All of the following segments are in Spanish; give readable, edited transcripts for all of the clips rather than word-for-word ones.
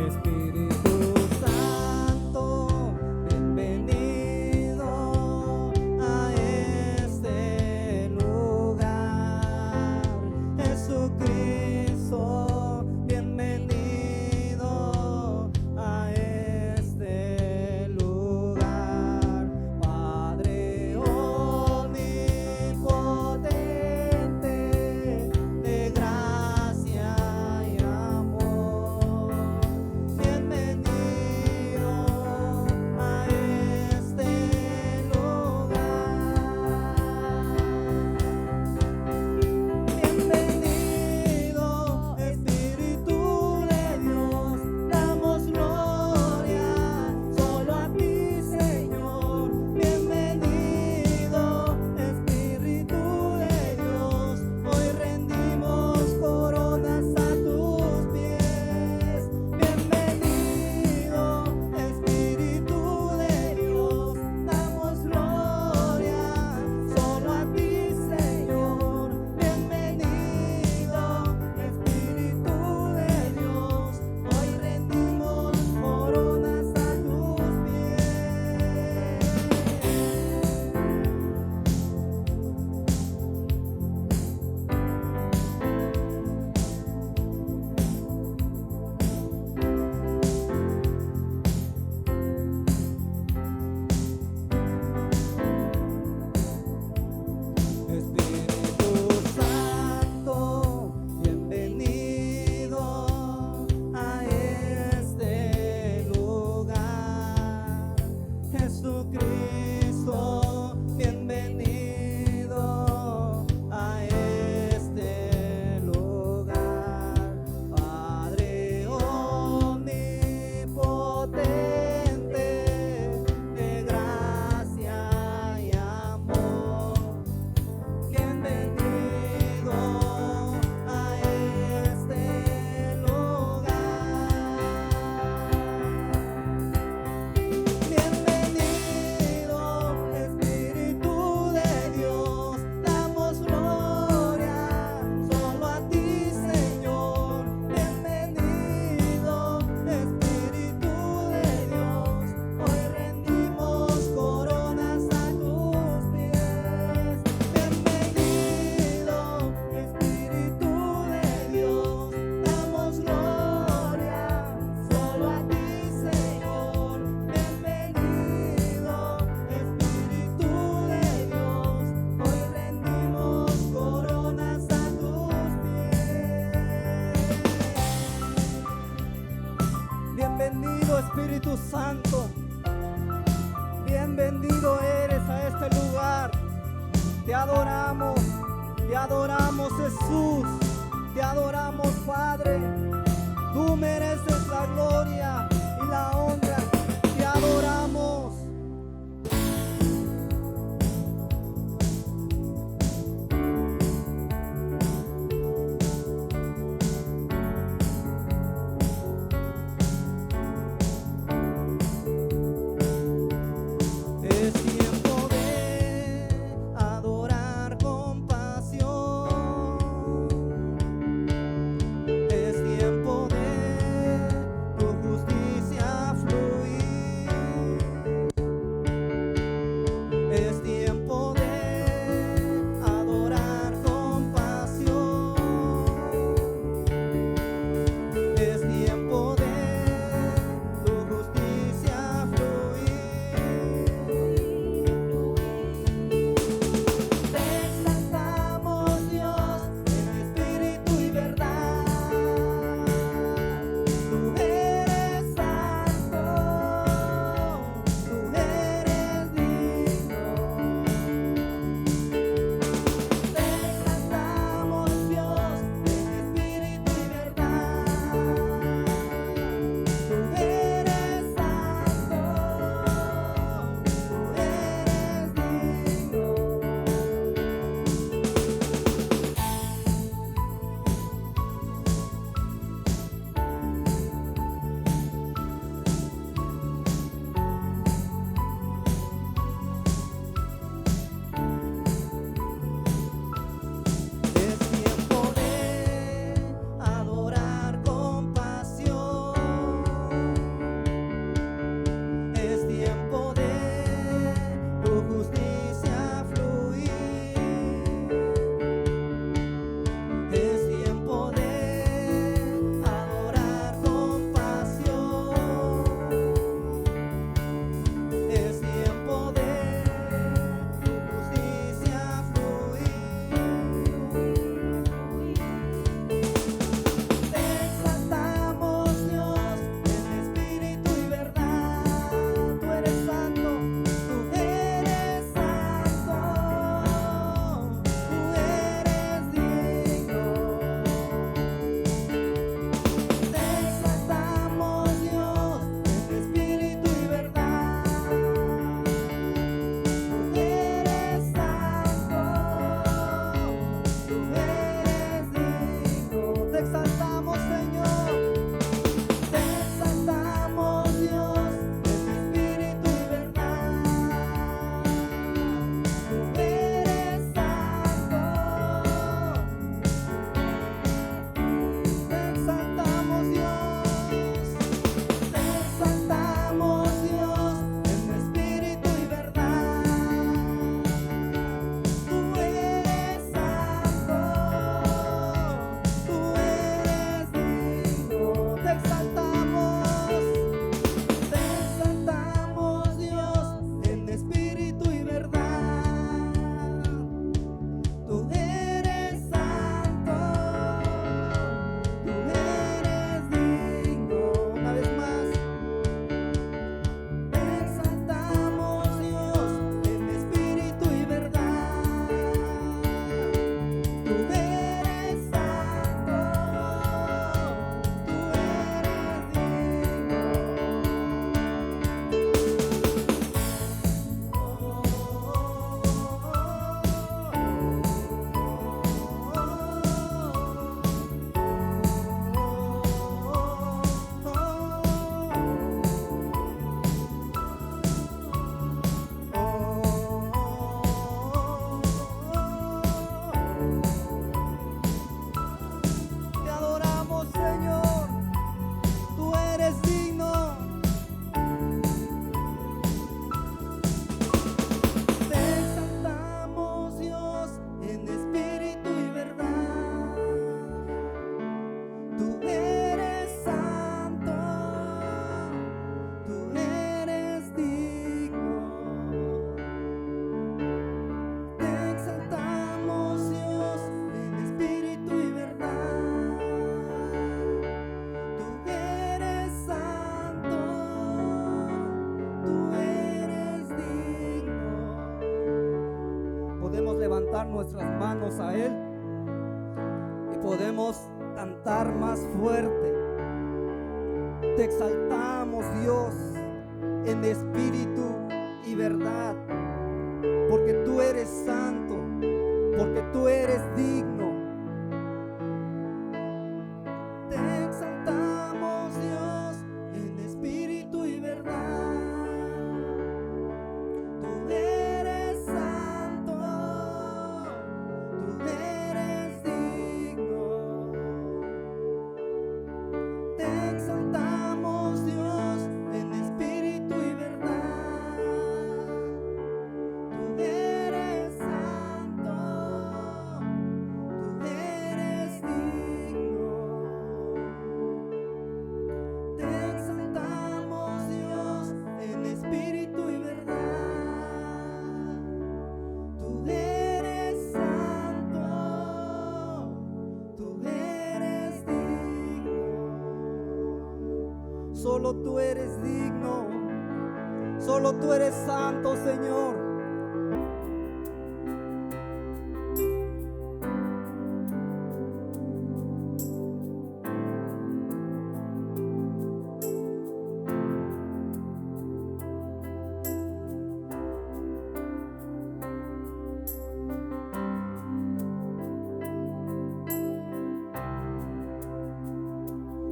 Espíritu Santo, bienvenido a este lugar. Jesucristo, bienvenido a este lugar. Padre omnipotente, de gracia y amor, bienvenido a este lugar. Bienvenido, Espíritu de Dios, damos gloria solo a ti, Señor. Bienvenido, Espíritu de Dios, hoy rendimos coronas a tus pies. Bienvenido, Espíritu de Dios, damos gloria solo a ti, Señor. Bienvenido, Espíritu de Dios, hoy rendimos coronas a tus Espíritu Santo, bienvenido a este lugar. Jesucristo, bienvenido a este lugar. Padre omnipotente, de gracia y amor, bienvenido a este lugar. Bienvenido, Espíritu de Dios, damos gloria solo a ti, Señor. Bienvenido, Espíritu de Dios, hoy rendimos coronas a tus pies. Bienvenido, Espíritu de Dios, damos gloria solo a ti, Señor. Bienvenido, Espíritu de Dios, hoy rendimos coronas a tus pies. Bienvenido, Espíritu Santo, bienvenido eres a este lugar. Te adoramos Jesús, te adoramos Padre. Tú mereces la gloria y la honra, te adoramos. Es tiempo de adorar con pasión. Es tiempo de tu levantar nuestras manos a Él y podemos cantar más fuerte. Te exaltamos, Dios, en espíritu y verdad, porque tú eres santo, porque tú eres digno. Te exaltamos, Dios, en espíritu y verdad. Tú eres santo, tú eres digno. Te exaltamos, Dios, en espíritu y verdad. Tú eres santo, tú eres digno. Te exaltamos, Dios, en espíritu y verdad. Tú eres santo, tú eres digno. Solo tú eres digno, solo tú eres santo, Señor.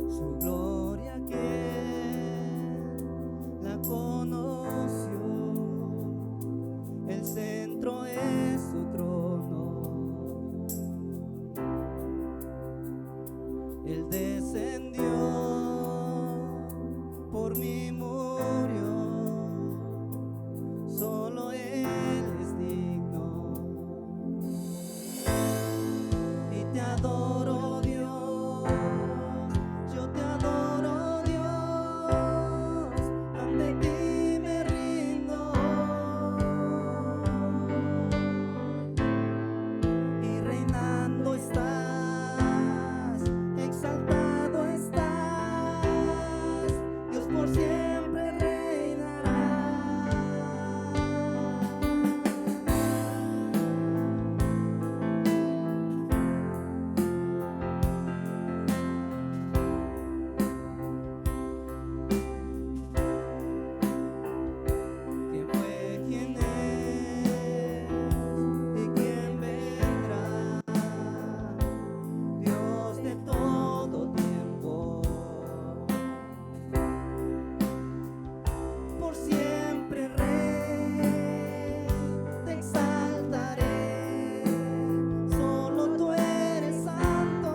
Su gloria que la conoció, el centro es su trono. Él descendió, por mí murió, solo Él es digno. Y te adoro, Dios, yo te adoro, Dios, ante ti me rindo. Y reinando estás, exaltado estás, Dios por siempre reinará. ¿Quién fue, quién es y quién vendrá? Dios de todo tiempo, por siempre Rey, te exaltaré. Solo tú eres santo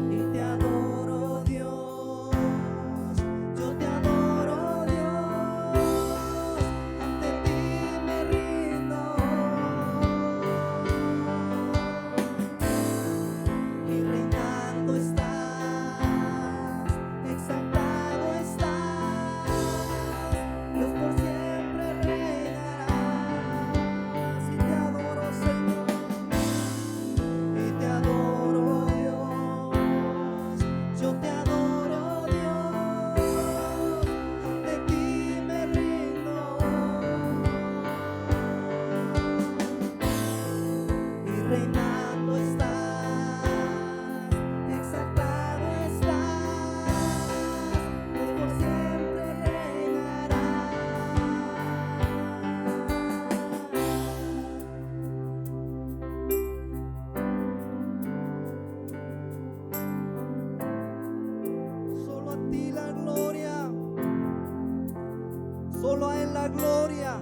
y te adoro, Dios, yo te adoro, Dios, ante ti me rindo. Y reinando estás, exaltado estás, Dios por siempre reinarás. Y te adoro, Señor, y te adoro, Dios, yo te adoro, Dios, ante ti me rindo. Y reinando estás, exaltado estás, Dios por siempre reinarás. Solo a ti la gloria, solo a Él la gloria,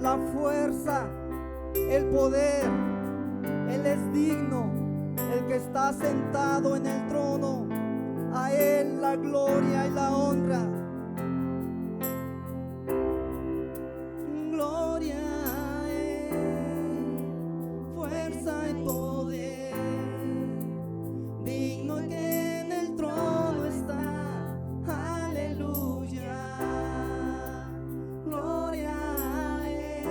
la fuerza, el poder. Él es digno, el que está sentado en el trono. A Él la gloria y la honra. Gloria a Él, fuerza y poder. Digno el que en el trono está. Aleluya. Gloria a Él,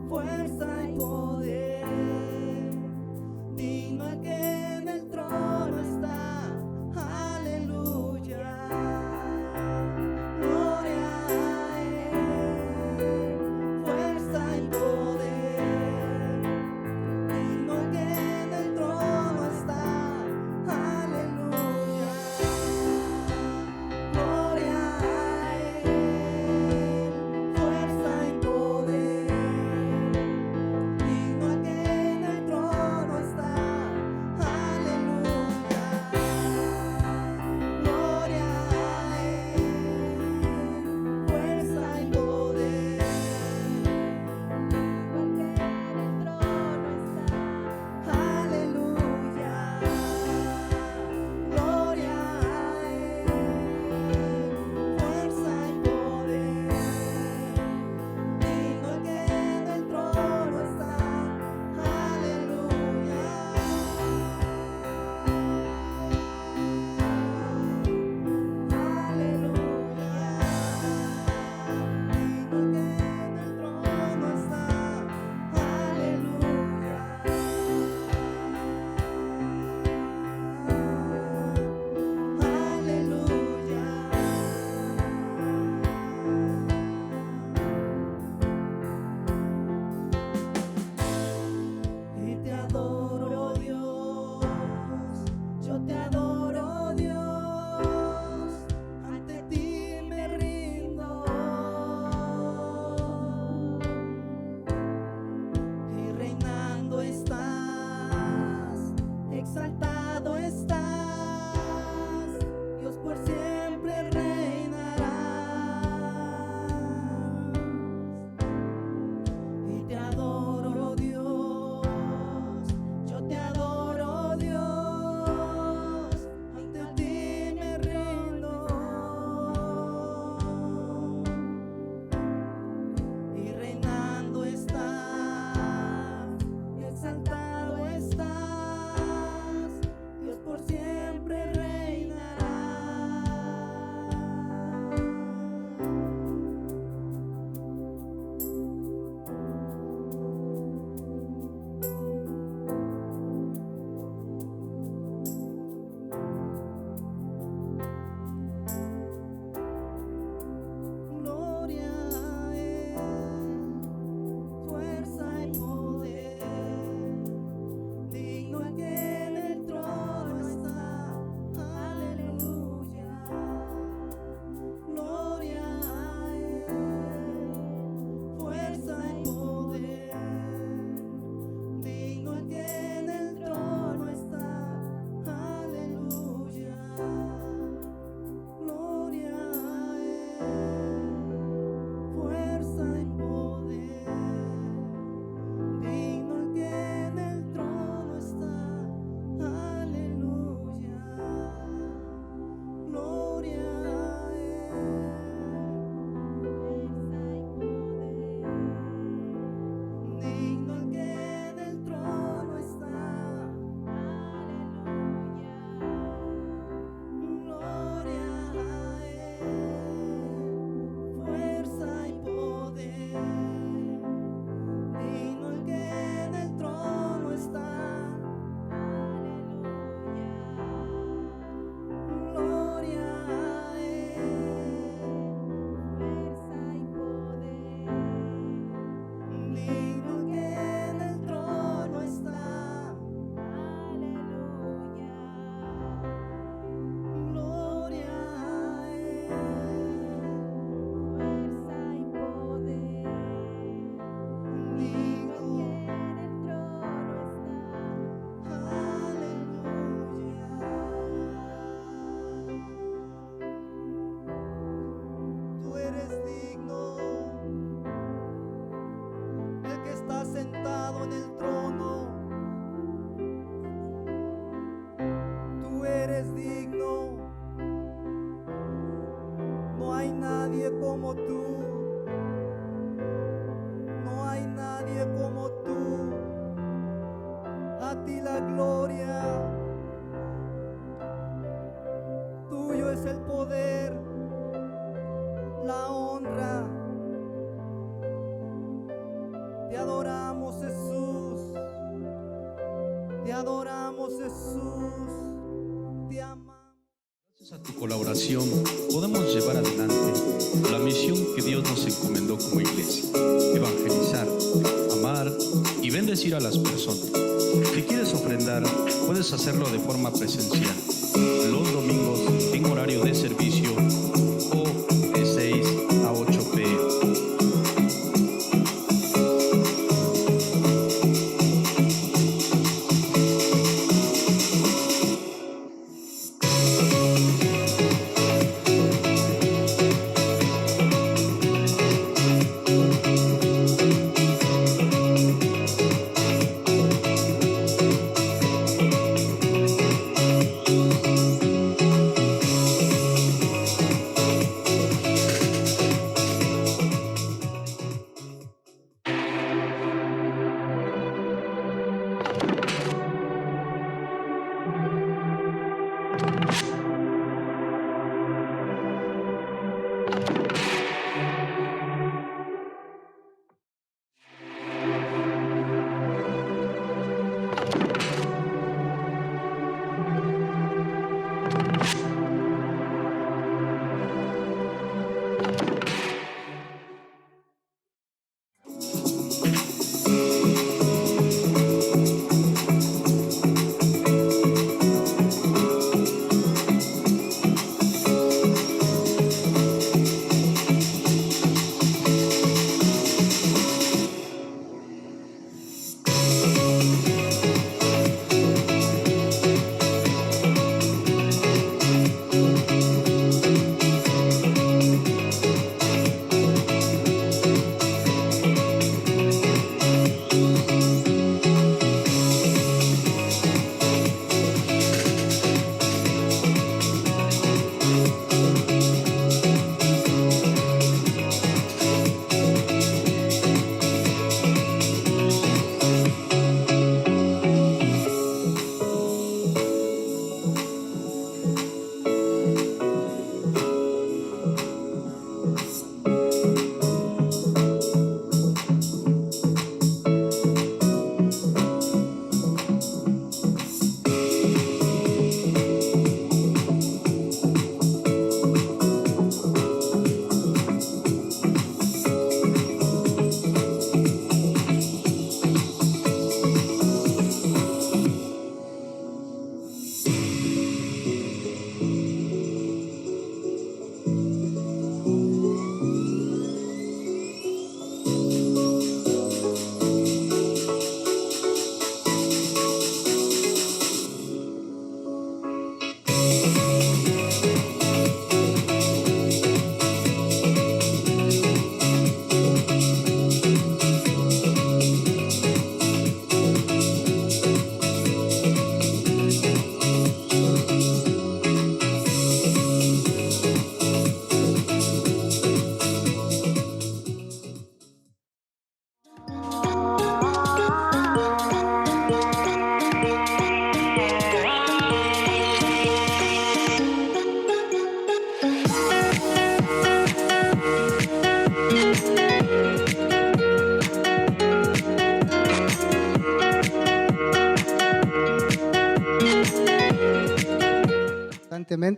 fuerza y poder. Digno el que en el trono está. Aleluya. sentado estás, Dios por siempre reinarás. Y te adoro, Dios, yo te adoro, Dios, ante ti me rindo. Y reinando estás, y exaltado estás, Dios por siempre reinará. Gloria a Él, fuerza y poder, digno el que en el trono está. Aleluya. Gloria a Él, fuerza y poder, digno el que en el trono está. Aleluya. Gloria a Él, fuerza y poder, digno el que en el trono está. Aleluya. Gloria a Él, digno el que en el trono está. Gloria a Él, fuerza y poder, digno el que en el trono está. Gloria a Él, fuerza y poder, digno el que en el trono está. Gloria a Él, fuerza y poder, digno el que en el trono está. Aleluya. Tú eres digno, el que está sentado en el trono. Tú eres digno, no hay nadie como tú, no hay nadie como tú. A ti la gloria, tuyo es el poder, la honra. Te adoramos, Jesús, te adoramos, Jesús, te amamos. Gracias a tu colaboración podemos llevar adelante la misión que Dios nos encomendó como iglesia: evangelizar, amar y bendecir a las personas. Si quieres ofrendar, puedes hacerlo de forma presencial los domingos en horario de servicio o de 6 a 8 p.m.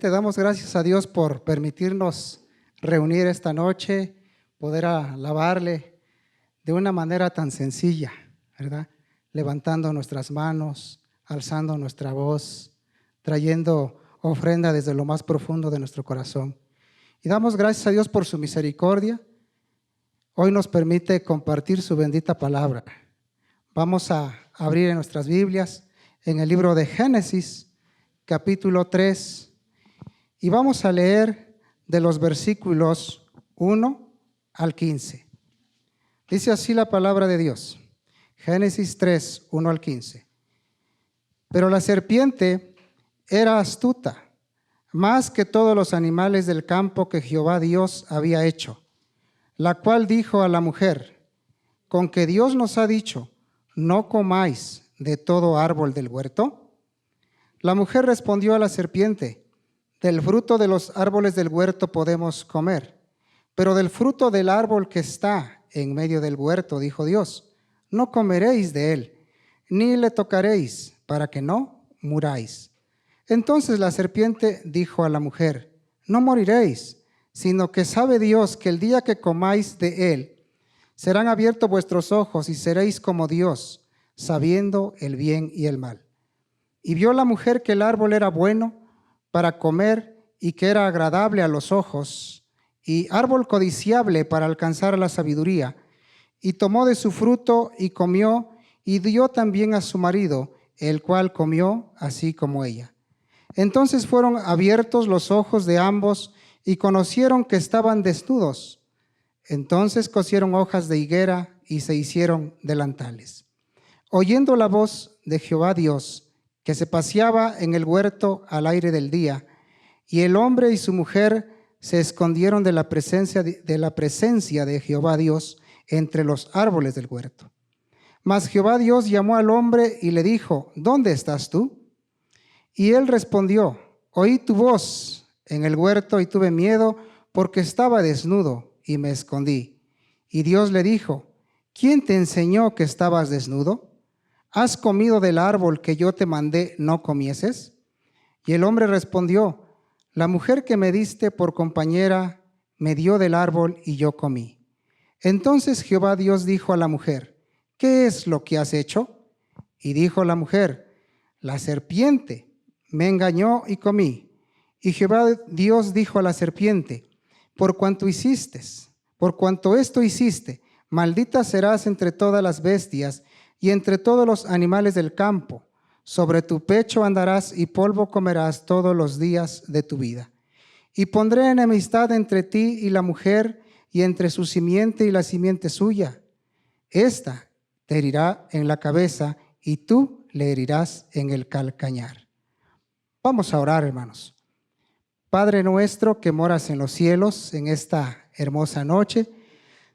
Damos gracias a Dios por permitirnos reunir esta noche, poder alabarle de una manera tan sencilla, ¿verdad? Levantando nuestras manos, alzando nuestra voz, trayendo ofrenda desde lo más profundo de nuestro corazón. Y damos gracias a Dios por su misericordia. Hoy nos permite compartir su bendita palabra. Vamos a abrir en nuestras Biblias en el libro de Génesis, capítulo 3, y vamos a leer de los versículos 1 al 15. Dice así la palabra de Dios. Génesis 3, 1 al 15. Pero la serpiente era astuta, más que todos los animales del campo que Jehová Dios había hecho, la cual dijo a la mujer: ¿con que Dios nos ha dicho, no comáis de todo árbol del huerto? La mujer respondió a la serpiente: del fruto de los árboles del huerto podemos comer, pero del fruto del árbol que está en medio del huerto, dijo Dios, no comeréis de él, ni le tocaréis, para que no muráis. Entonces la serpiente dijo a la mujer: no moriréis, sino que sabe Dios que el día que comáis de él, serán abiertos vuestros ojos y seréis como Dios, sabiendo el bien y el mal. Y vio la mujer que el árbol era bueno para comer y que era agradable a los ojos, y árbol codiciable para alcanzar la sabiduría, y tomó de su fruto y comió, y dio también a su marido, el cual comió así como ella. Entonces fueron abiertos los ojos de ambos, y conocieron que estaban desnudos. Entonces cosieron hojas de higuera y se hicieron delantales. Oyendo la voz de Jehová Dios, que se paseaba en el huerto al aire del día, y el hombre y su mujer se escondieron de la presencia de Jehová Dios entre los árboles del huerto. Mas Jehová Dios llamó al hombre y le dijo: ¿dónde estás tú? Y él respondió: oí tu voz en el huerto y tuve miedo porque estaba desnudo y me escondí. Y Dios le dijo: ¿quién te enseñó que estabas desnudo? ¿Has comido del árbol que yo te mandé no comieses? Y el hombre respondió: la mujer que me diste por compañera me dio del árbol y yo comí. Entonces Jehová Dios dijo a la mujer: ¿qué es lo que has hecho? Y dijo la mujer: la serpiente me engañó y comí. Y Jehová Dios dijo a la serpiente: por cuanto esto hiciste, maldita serás entre todas las bestias y entre todos los animales del campo. Sobre tu pecho andarás y polvo comerás todos los días de tu vida. Y pondré enemistad entre ti y la mujer, y entre su simiente y la simiente suya. Esta te herirá en la cabeza, y tú le herirás en el calcañar. Vamos a orar, hermanos. Padre nuestro que moras en los cielos, en esta hermosa noche,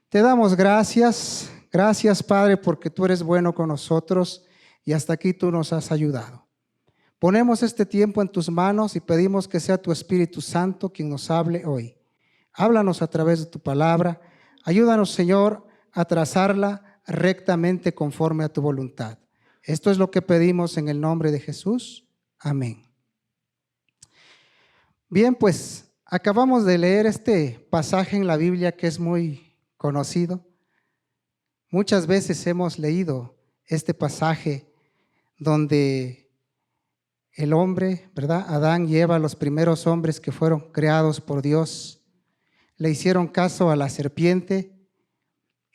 te damos gracias. Gracias, Padre, porque tú eres bueno con nosotros y hasta aquí tú nos has ayudado. Ponemos este tiempo en tus manos y pedimos que sea tu Espíritu Santo quien nos hable hoy. Háblanos a través de tu palabra. Ayúdanos, Señor, a trazarla rectamente conforme a tu voluntad. Esto es lo que pedimos en el nombre de Jesús. Amén. Bien, pues acabamos de leer este pasaje en la Biblia que es muy conocido. Muchas veces hemos leído este pasaje donde el hombre, ¿verdad? Adán y Eva, los primeros hombres que fueron creados por Dios, le hicieron caso a la serpiente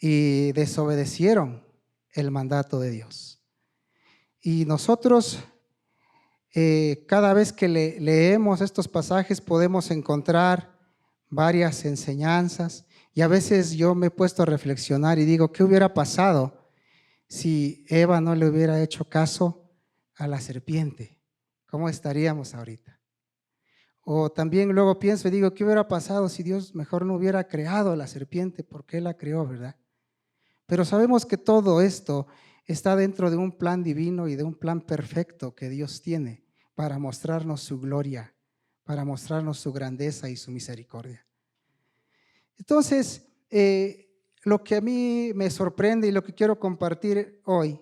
y desobedecieron el mandato de Dios. Y nosotros Cada vez que leemos estos pasajes podemos encontrar varias enseñanzas, y a veces yo me he puesto a reflexionar y digo, ¿qué hubiera pasado si Eva no le hubiera hecho caso a la serpiente? ¿Cómo estaríamos ahorita? O también luego pienso y digo, ¿qué hubiera pasado si Dios mejor no hubiera creado a la serpiente? ¿Por qué la creó, verdad? Pero sabemos que todo esto está dentro de un plan divino y de un plan perfecto que Dios tiene para mostrarnos su gloria, para mostrarnos su grandeza y su misericordia. Entonces, lo que a mí me sorprende y lo que quiero compartir hoy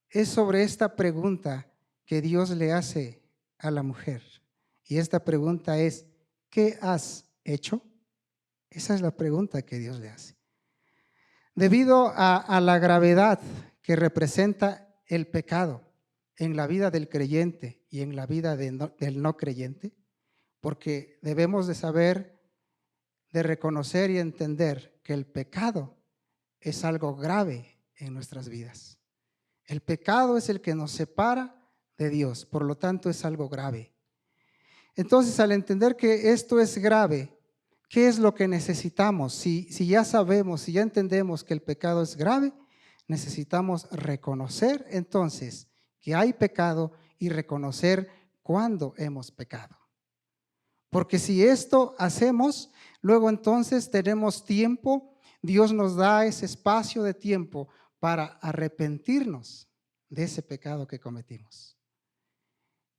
es sobre esta pregunta que Dios le hace a la mujer. Y esta pregunta es, ¿qué has hecho? Esa es la pregunta que Dios le hace. Debido a la gravedad que representa el pecado en la vida del creyente y en la vida del no creyente, porque debemos de saber, de reconocer y entender que el pecado es algo grave en nuestras vidas. El pecado es el que nos separa de Dios, por lo tanto es algo grave. Entonces, al entender que esto es grave, ¿qué es lo que necesitamos? Si ya sabemos, si ya entendemos que el pecado es grave, necesitamos reconocer entonces que hay pecado y reconocer cuándo hemos pecado. Porque si esto hacemos, luego entonces tenemos tiempo, Dios nos da ese espacio de tiempo para arrepentirnos de ese pecado que cometimos.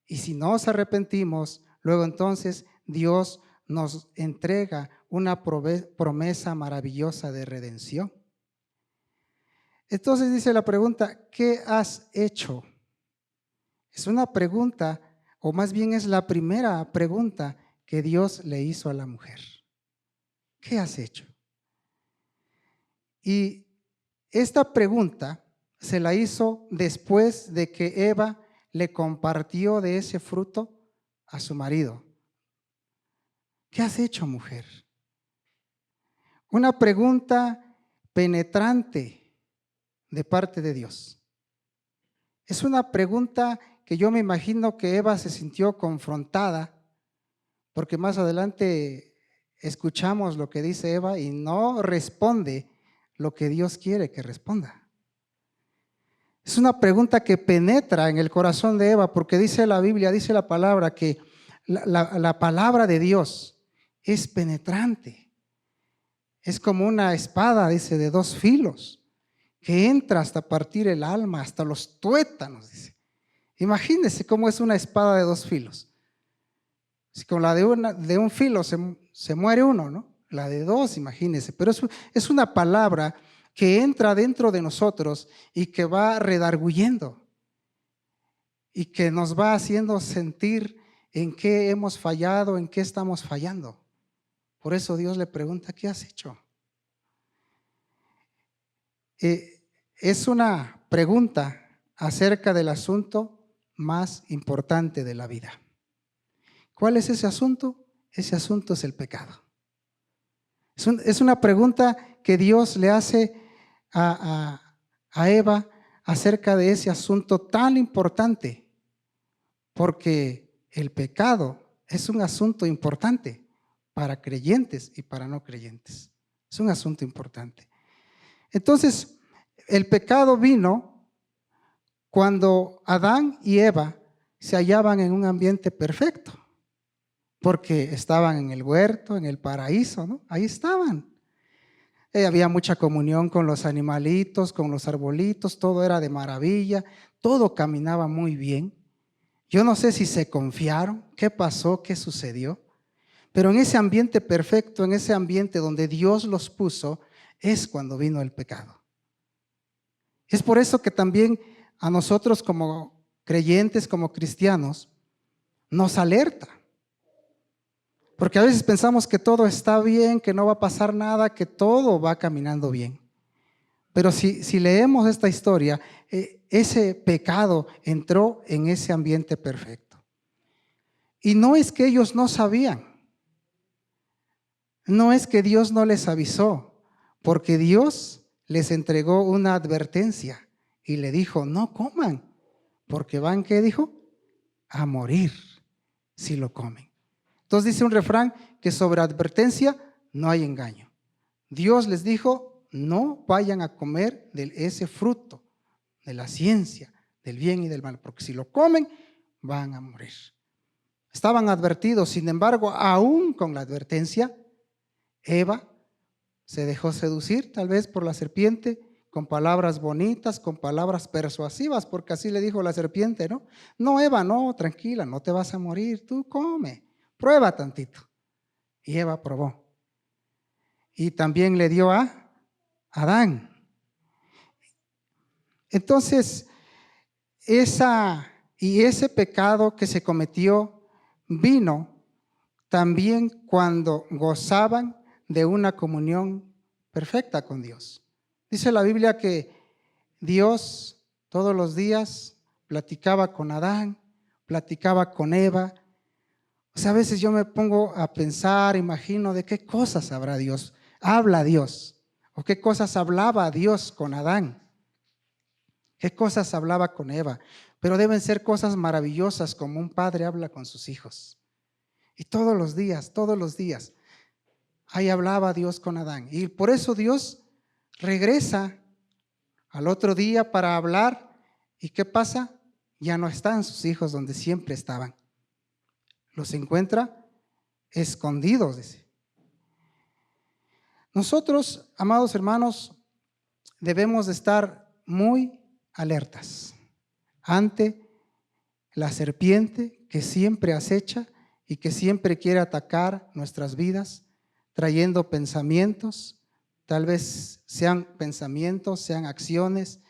Y si no nos arrepentimos, luego entonces Dios nos entrega una promesa maravillosa de redención. Entonces dice la pregunta, ¿qué has hecho? Es una pregunta, o más bien es la primera pregunta que Dios le hizo a la mujer. ¿Qué has hecho? Y esta pregunta se la hizo después de que Eva le compartió de ese fruto a su marido. ¿Qué has hecho, mujer? Una pregunta penetrante de parte de Dios. Es una pregunta que yo me imagino que Eva se sintió confrontada, porque más adelante escuchamos lo que dice Eva y no responde lo que Dios quiere que responda. Es una pregunta que penetra en el corazón de Eva, porque dice la Biblia, dice la palabra, que la palabra de Dios es penetrante. Es como una espada, dice, de 2 filos, que entra hasta partir el alma, hasta los tuétanos, dice. Imagínense cómo es una espada de 2 filos. Si con la de un filo se muere uno, ¿no? La de 2, imagínense. Pero es una palabra que entra dentro de nosotros y que va redarguyendo y que nos va haciendo sentir en qué hemos fallado, en qué estamos fallando. Por eso Dios le pregunta, ¿qué has hecho? Es una pregunta acerca del asunto más importante de la vida. ¿Cuál es ese asunto? Ese asunto es el pecado. Es una pregunta que Dios le hace a Eva acerca de ese asunto tan importante, porque el pecado es un asunto importante para creyentes y para no creyentes. Es un asunto importante. Entonces, el pecado vino cuando Adán y Eva se hallaban en un ambiente perfecto, porque estaban en el huerto, en el paraíso, ¿no? Ahí estaban. Había mucha comunión con los animalitos, con los arbolitos, todo era de maravilla, todo caminaba muy bien. Yo no sé si se confiaron, qué pasó, qué sucedió, pero en ese ambiente perfecto, en ese ambiente donde Dios los puso, es cuando vino el pecado. Es por eso que también a nosotros como creyentes, como cristianos, nos alerta. Porque a veces pensamos que todo está bien, que no va a pasar nada, que todo va caminando bien. Pero si leemos esta historia, ese pecado entró en ese ambiente perfecto. Y no es que ellos no sabían, no es que Dios no les avisó, porque Dios les entregó una advertencia y le dijo, no coman, porque van, ¿qué dijo? a morir si lo comen. Entonces dice un refrán que sobre advertencia no hay engaño. Dios les dijo, no vayan a comer de ese fruto, de la ciencia, del bien y del mal, porque si lo comen, van a morir. Estaban advertidos, sin embargo, aún con la advertencia, Eva se dejó seducir tal vez por la serpiente, con palabras bonitas, con palabras persuasivas, porque así le dijo la serpiente, ¿no? No, Eva, no, tranquila, no te vas a morir, tú come, prueba tantito. Y Eva probó. Y también le dio a Adán. Entonces, ese pecado que se cometió vino también cuando gozaban de una comunión perfecta con Dios. Dice la Biblia que Dios todos los días platicaba con Adán, platicaba con Eva. O sea, a veces yo me pongo a pensar, imagino de qué cosas habla Dios, o qué cosas hablaba Dios con Adán, qué cosas hablaba con Eva, pero deben ser cosas maravillosas como un padre habla con sus hijos. Y todos los días, ahí hablaba Dios con Adán. Y por eso Dios regresa al otro día para hablar. ¿Y qué pasa? Ya no están sus hijos donde siempre estaban. Los encuentra escondidos, dice. Nosotros, amados hermanos, debemos de estar muy alertas ante la serpiente que siempre acecha y que siempre quiere atacar nuestras vidas, trayendo pensamientos, tal vez sean pensamientos, sean acciones,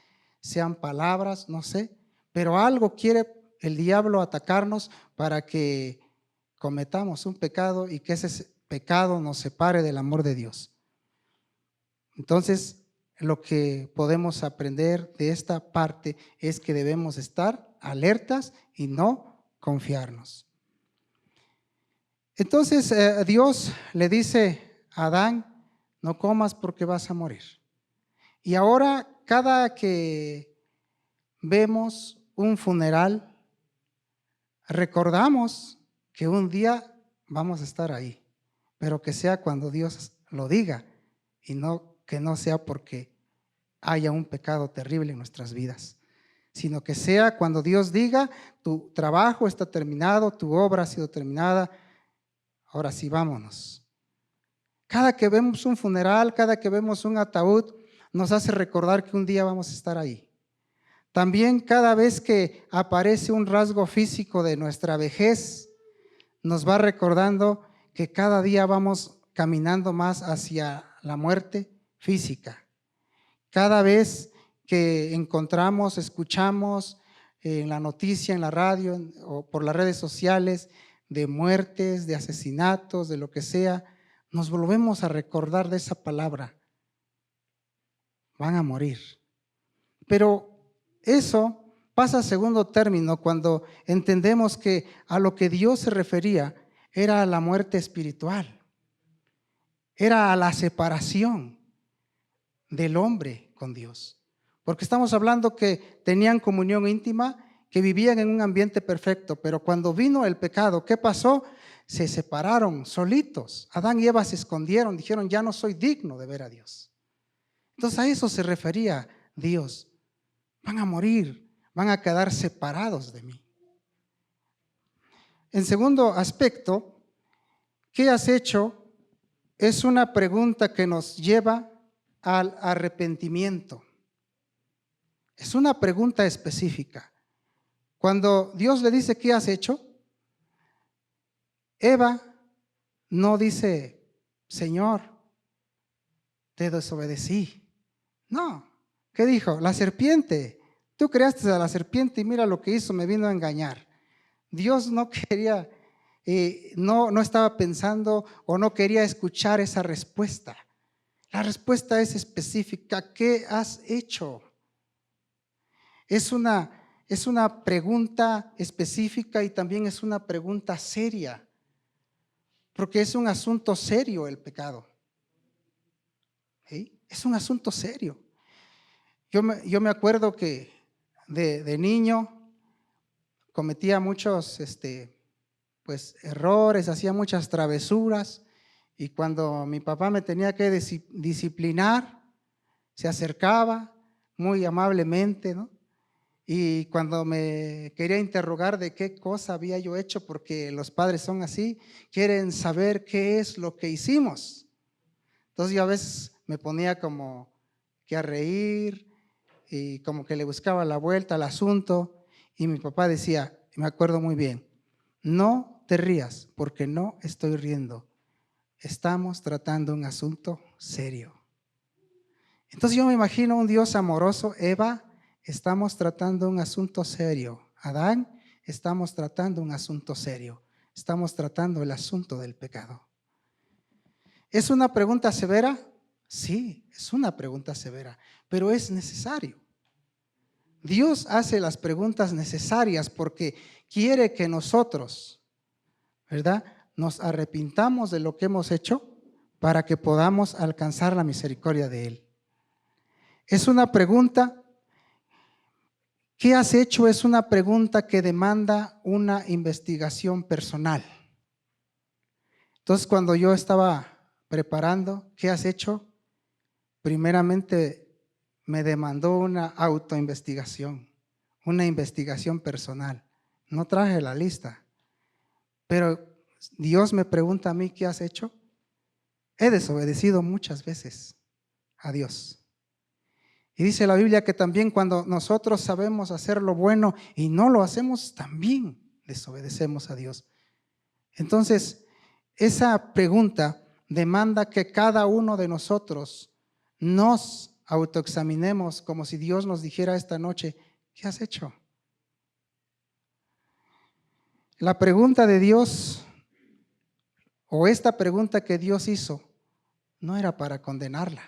sean palabras, no sé, pero algo quiere el diablo atacarnos para que cometamos un pecado y que ese pecado nos separe del amor de Dios. Entonces, lo que podemos aprender de esta parte es que debemos estar alertas y no confiarnos. Entonces, Dios le dice a Adán, no comas porque vas a morir. Y ahora, cada que vemos un funeral, recordamos que un día vamos a estar ahí, pero que sea cuando Dios lo diga y que no sea porque haya un pecado terrible en nuestras vidas, sino que sea cuando Dios diga, tu trabajo está terminado, tu obra ha sido terminada, ahora sí vámonos. Cada que vemos un funeral, cada que vemos un ataúd, nos hace recordar que un día vamos a estar ahí. También cada vez que aparece un rasgo físico de nuestra vejez, nos va recordando que cada día vamos caminando más hacia la muerte física. Cada vez que encontramos, escuchamos en la noticia, en la radio o por las redes sociales de muertes, de asesinatos, de lo que sea, nos volvemos a recordar de esa palabra. Van a morir. Pero eso pasa a segundo término cuando entendemos que a lo que Dios se refería era a la muerte espiritual, era a la separación del hombre con Dios. Porque estamos hablando que tenían comunión íntima, que vivían en un ambiente perfecto, pero cuando vino el pecado, ¿qué pasó? Se separaron solitos. Adán y Eva se escondieron, dijeron, ya no soy digno de ver a Dios. Entonces a eso se refería Dios. Van a morir, van a quedar separados de mí. En segundo aspecto, ¿qué has hecho? Es una pregunta que nos lleva al arrepentimiento. Es una pregunta específica. Cuando Dios le dice, ¿qué has hecho? Eva no dice, Señor, te desobedecí. No, ¿qué dijo? La serpiente. Tú creaste a la serpiente y mira lo que hizo, me vino a engañar. Dios no quería, no estaba pensando o no quería escuchar esa respuesta. La respuesta es específica. ¿Qué has hecho? Es una pregunta específica y también es una pregunta seria, porque es un asunto serio el pecado. ¿Sí? Es un asunto serio. Yo me acuerdo que de niño, cometía muchos pues, errores, hacía muchas travesuras, y cuando mi papá me tenía que disciplinar, se acercaba muy amablemente, ¿no? Y cuando me quería interrogar de qué cosa había yo hecho, porque los padres son así, quieren saber qué es lo que hicimos. Entonces yo a veces me ponía como que a reír y como que le buscaba la vuelta al asunto, y mi papá decía, me acuerdo muy bien, no te rías porque no estoy riendo, estamos tratando un asunto serio. Entonces yo me imagino un Dios amoroso. Eva, estamos tratando un asunto serio. Adán, estamos tratando un asunto serio. Estamos tratando el asunto del pecado. ¿Es una pregunta severa? Sí, es una pregunta severa, pero es necesario. Dios hace las preguntas necesarias porque quiere que nosotros, ¿verdad?, nos arrepintamos de lo que hemos hecho para que podamos alcanzar la misericordia de Él. Es una pregunta, ¿qué has hecho? Es una pregunta que demanda una investigación personal. Entonces, cuando yo estaba preparando, ¿qué has hecho? Primeramente me demandó una autoinvestigación, una investigación personal. No traje la lista, pero Dios me pregunta a mí, ¿qué has hecho? He desobedecido muchas veces a Dios. Y dice la Biblia que también cuando nosotros sabemos hacer lo bueno y no lo hacemos, también desobedecemos a Dios. Entonces, esa pregunta demanda que cada uno de nosotros nos autoexaminemos como si Dios nos dijera esta noche, ¿qué has hecho? La pregunta de Dios, o esta pregunta que Dios hizo, no era para condenarla.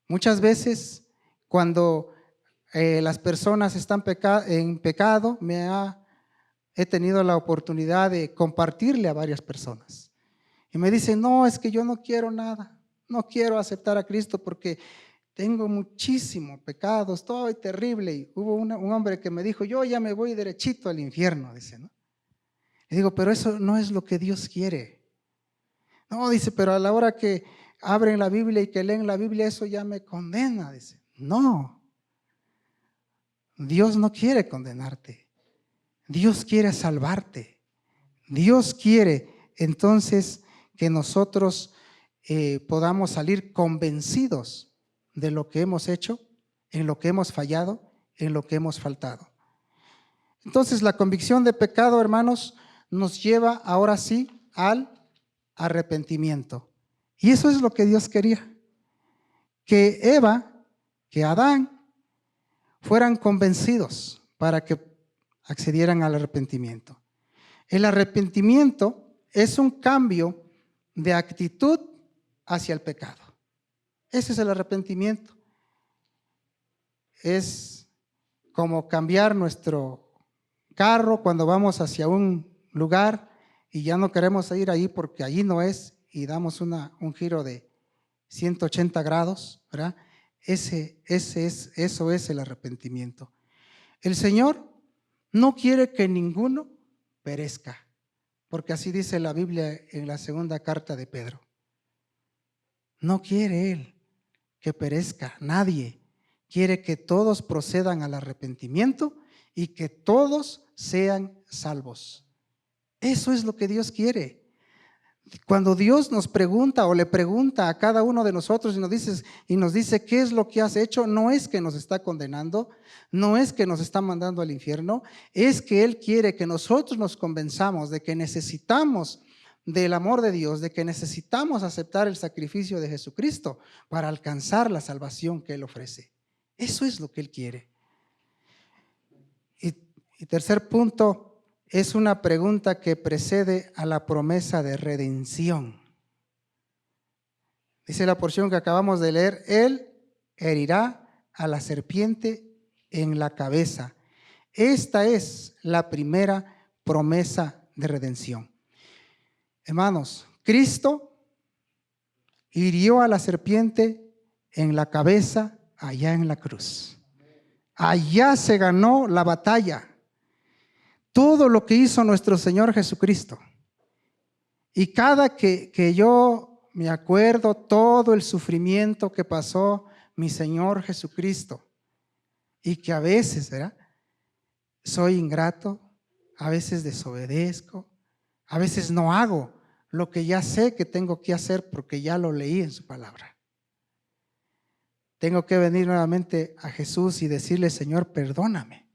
Muchas veces cuando las personas están en pecado, he tenido la oportunidad de compartirle a varias personas. Y me dicen, no, es que yo no quiero nada, no quiero aceptar a Cristo porque tengo muchísimo pecado, estoy terrible. Y hubo un hombre que me dijo, yo ya me voy derechito al infierno, dice, ¿no? Le digo, pero eso no es lo que Dios quiere. No, dice, pero a la hora que abren la Biblia y que leen la Biblia, eso ya me condena, dice. No, Dios no quiere condenarte, Dios quiere salvarte. Dios quiere entonces que nosotros podamos salir convencidos de lo que hemos hecho, en lo que hemos fallado, en lo que hemos faltado. Entonces la convicción de pecado, hermanos, nos lleva ahora sí al arrepentimiento. Y eso es lo que Dios quería, que Eva, que Adán fueran convencidos para que accedieran al arrepentimiento. El arrepentimiento es un cambio de actitud hacia el pecado. Ese es el arrepentimiento. Es como cambiar nuestro carro cuando vamos hacia un lugar y ya no queremos ir ahí porque allí no es, y damos un giro de 180 grados, ¿verdad? Eso es el arrepentimiento. El Señor no quiere que ninguno perezca, porque así dice la Biblia en la segunda carta de Pedro. No quiere Él que perezca nadie, quiere que todos procedan al arrepentimiento y que todos sean salvos. Eso es lo que Dios quiere. Cuando Dios nos pregunta o le pregunta a cada uno de nosotros y nos dice qué es lo que has hecho, no es que nos está condenando, no es que nos está mandando al infierno, es que Él quiere que nosotros nos convenzamos de que necesitamos del amor de Dios, de que necesitamos aceptar el sacrificio de Jesucristo para alcanzar la salvación que Él ofrece. Eso es lo que Él quiere. Y tercer punto, es una pregunta que precede a la promesa de redención. Dice la porción que acabamos de leer, Él herirá a la serpiente en la cabeza. Esta es la primera promesa de redención. Hermanos, Cristo hirió a la serpiente en la cabeza allá en la cruz. Allá se ganó la batalla. todo lo que hizo nuestro Señor Jesucristo. Y cada que yo me acuerdo todo el sufrimiento que pasó mi Señor Jesucristo, y que a veces, ¿verdad?, soy ingrato, a veces desobedezco, a veces no hago lo que ya sé que tengo que hacer porque ya lo leí en su palabra. Tengo que venir nuevamente a Jesús y decirle: Señor, perdóname,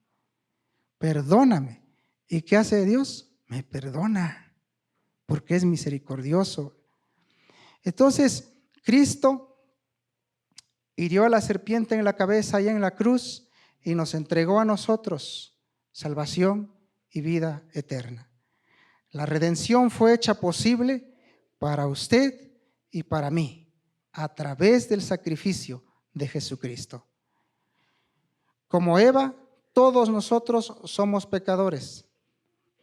perdóname. ¿Y qué hace Dios? Me perdona, porque es misericordioso. Entonces, Cristo hirió a la serpiente en la cabeza y en la cruz y nos entregó a nosotros salvación y vida eterna. La redención fue hecha posible para usted y para mí a través del sacrificio de Jesucristo. Como Eva, todos nosotros somos pecadores.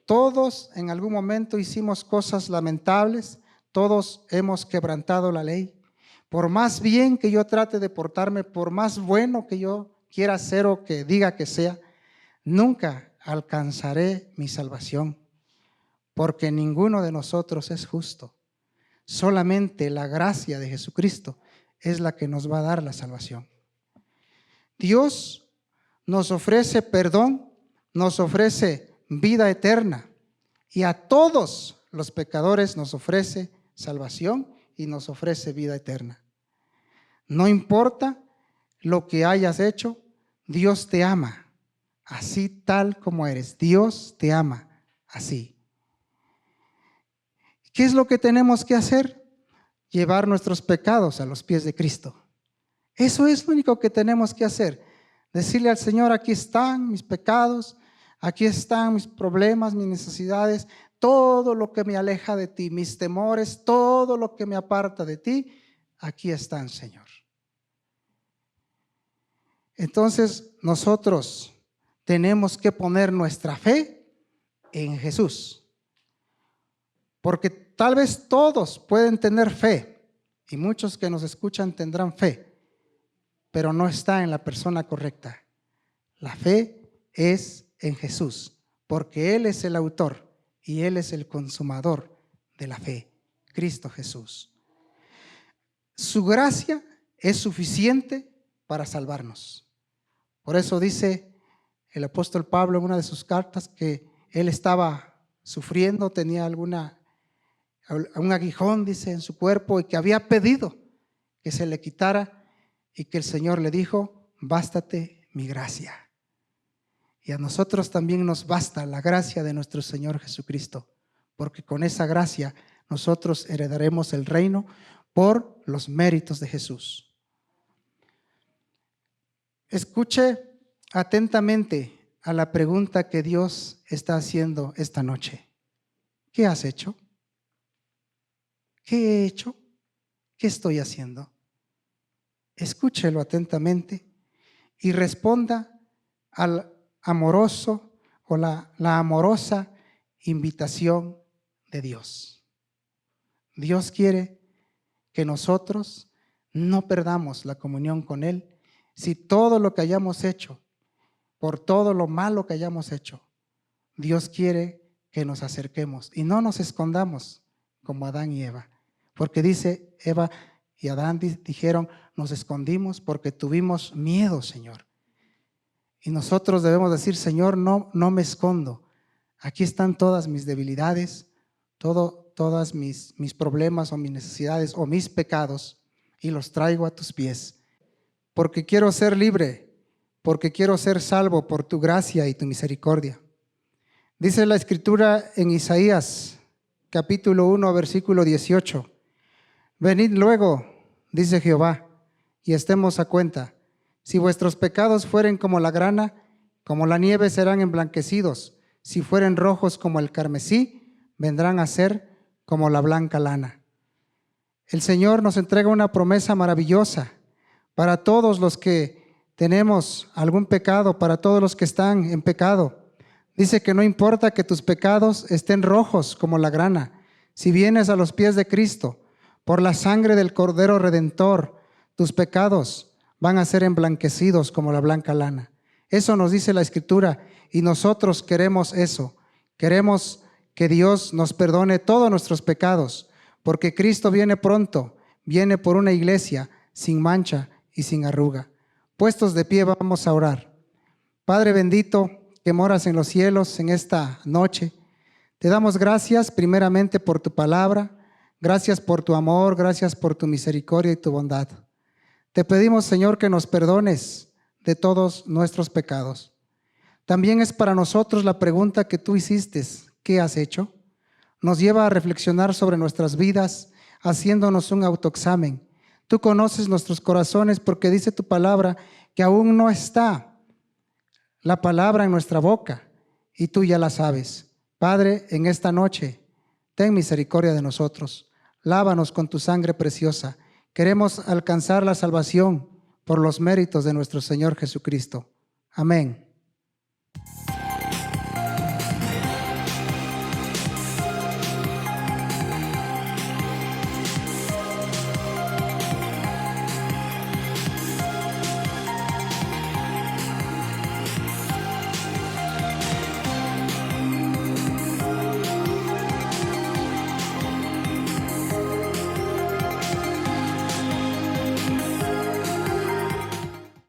Todos en algún momento hicimos cosas lamentables, todos hemos quebrantado la ley. Por más bien que yo trate de portarme, por más bueno que yo quiera ser o que diga que sea, nunca alcanzaré mi salvación, porque ninguno de nosotros es justo. Solamente la gracia de Jesucristo es la que nos va a dar la salvación. Dios nos ofrece perdón, nos ofrece vida eterna, y a todos los pecadores nos ofrece salvación y nos ofrece vida eterna. No importa lo que hayas hecho, Dios te ama así tal como eres. Dios te ama así. ¿Qué es lo que tenemos que hacer? Llevar nuestros pecados a los pies de Cristo. Eso es lo único que tenemos que hacer. Decirle al Señor: aquí están mis pecados, aquí están mis problemas, mis necesidades, todo lo que me aleja de ti, mis temores, todo lo que me aparta de ti, aquí están, Señor. Entonces nosotros tenemos que poner nuestra fe en Jesús, porque tal vez todos pueden tener fe y muchos que nos escuchan tendrán fe, pero no está en la persona correcta. La fe es en Jesús, porque Él es el autor y Él es el consumador de la fe, Cristo Jesús. Su gracia es suficiente para salvarnos. Por eso dice el apóstol Pablo en una de sus cartas que él estaba sufriendo, tenía un aguijón, dice, en su cuerpo, y que había pedido que se le quitara, y que el Señor le dijo: bástate mi gracia. Y a nosotros también nos basta la gracia de nuestro Señor Jesucristo, porque con esa gracia nosotros heredaremos el reino por los méritos de Jesús. Escuche atentamente a la pregunta que Dios está haciendo esta noche. ¿Qué has hecho? ¿Qué he hecho? ¿Qué estoy haciendo? Escúchelo atentamente y responda al amoroso o la amorosa invitación de Dios. Dios quiere que nosotros no perdamos la comunión con Él. Si todo lo que hayamos hecho, por todo lo malo que hayamos hecho, Dios quiere que nos acerquemos y no nos escondamos como Adán y Eva. Porque dice, Eva y Adán dijeron: nos escondimos porque tuvimos miedo, Señor. Y nosotros debemos decir: Señor, no me escondo. Aquí están todas mis debilidades, todas mis problemas o mis necesidades o mis pecados, y los traigo a tus pies. Porque quiero ser libre, porque quiero ser salvo por tu gracia y tu misericordia. Dice la Escritura en Isaías, capítulo 1, versículo 18. Venid luego, dice Jehová, y estemos a cuenta. Si vuestros pecados fueren como la grana, como la nieve serán emblanquecidos. Si fueren rojos como el carmesí, vendrán a ser como la blanca lana. El Señor nos entrega una promesa maravillosa para todos los que tenemos algún pecado, para todos los que están en pecado. Dice que no importa que tus pecados estén rojos como la grana, si vienes a los pies de Cristo, por la sangre del Cordero Redentor, tus pecados van a ser emblanquecidos como la blanca lana. Eso nos dice la Escritura y nosotros queremos eso. Queremos que Dios nos perdone todos nuestros pecados, porque Cristo viene pronto, viene por una iglesia sin mancha y sin arruga. Puestos de pie, vamos a orar. Padre bendito, que moras en los cielos en esta noche, te damos gracias primeramente por tu palabra, gracias por tu amor, gracias por tu misericordia y tu bondad. Te pedimos, Señor, que nos perdones de todos nuestros pecados. También es para nosotros la pregunta que tú hiciste, ¿qué has hecho? Nos lleva a reflexionar sobre nuestras vidas, haciéndonos un autoexamen. Tú conoces nuestros corazones porque dice tu palabra que aún no está la palabra en nuestra boca y tú ya la sabes. Padre, en esta noche, ten misericordia de nosotros. Lávanos con tu sangre preciosa. Queremos alcanzar la salvación por los méritos de nuestro Señor Jesucristo. Amén.